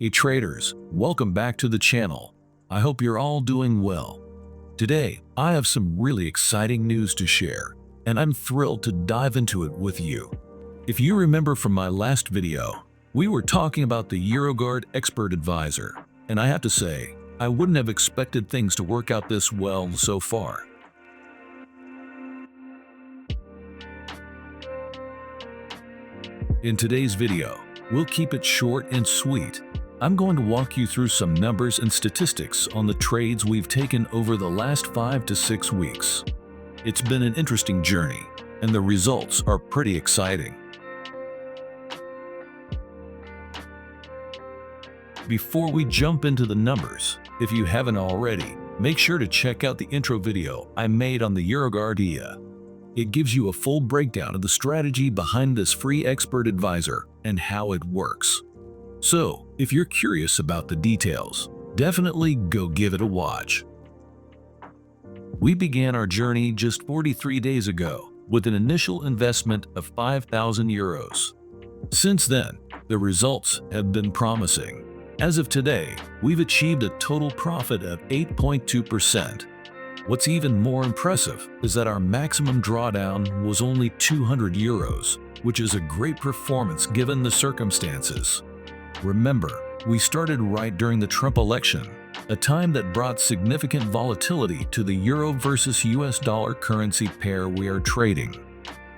Hey traders, welcome back to the channel. I hope you're all doing well. Today, I have some really exciting news to share, and I'm thrilled to dive into it with you. If you remember from my last video, we were talking about the Euroguard Expert Advisor, and I have to say, I wouldn't have expected things to work out this well so far. In today's video, we'll keep it short and sweet. I'm going to walk you through some numbers and statistics on the trades we've taken over the last 5 to 6 weeks. It's been an interesting journey, and the results are pretty exciting. Before we jump into the numbers, if you haven't already, make sure to check out the intro video I made on the Euroguard EA. It gives you a full breakdown of the strategy behind this free expert advisor and how it works. So, if you're curious about the details, definitely go give it a watch. We began our journey just 43 days ago with an initial investment of 5,000 euros. Since then, the results have been promising. As of today, we've achieved a total profit of 8.2%. What's even more impressive is that our maximum drawdown was only 200 euros, which is a great performance given the circumstances. Remember, we started right during the Trump election, a time that brought significant volatility to the euro versus US dollar currency pair we are trading.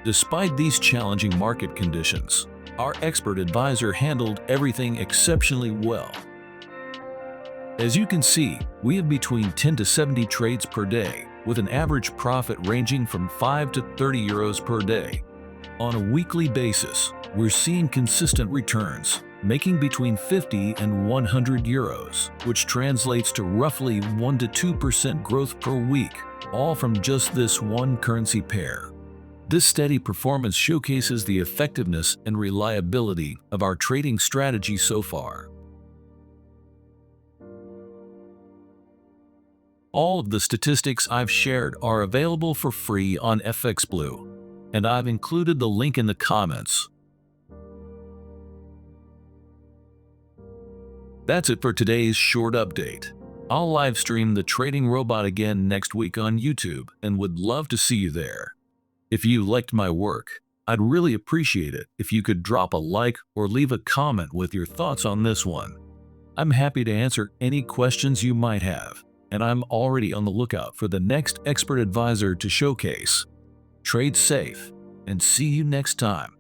Despite these challenging market conditions, our expert advisor handled everything exceptionally well. As you can see, we have between 10 to 70 trades per day, with an average profit ranging from 5 to 30 euros per day. On a weekly basis, we're seeing consistent returns, making between 50 and 100 euros, which translates to roughly 1 to 2% growth per week, all from just this one currency pair. This steady performance showcases the effectiveness and reliability of our trading strategy so far. All of the statistics I've shared are available for free on FX Blue, and I've included the link in the comments. That's it for today's short update. I'll live stream the trading robot again next week on YouTube and would love to see you there. If you liked my work, I'd really appreciate it if you could drop a like or leave a comment with your thoughts on this one. I'm happy to answer any questions you might have, and I'm already on the lookout for the next expert advisor to showcase. Trade safe, and see you next time.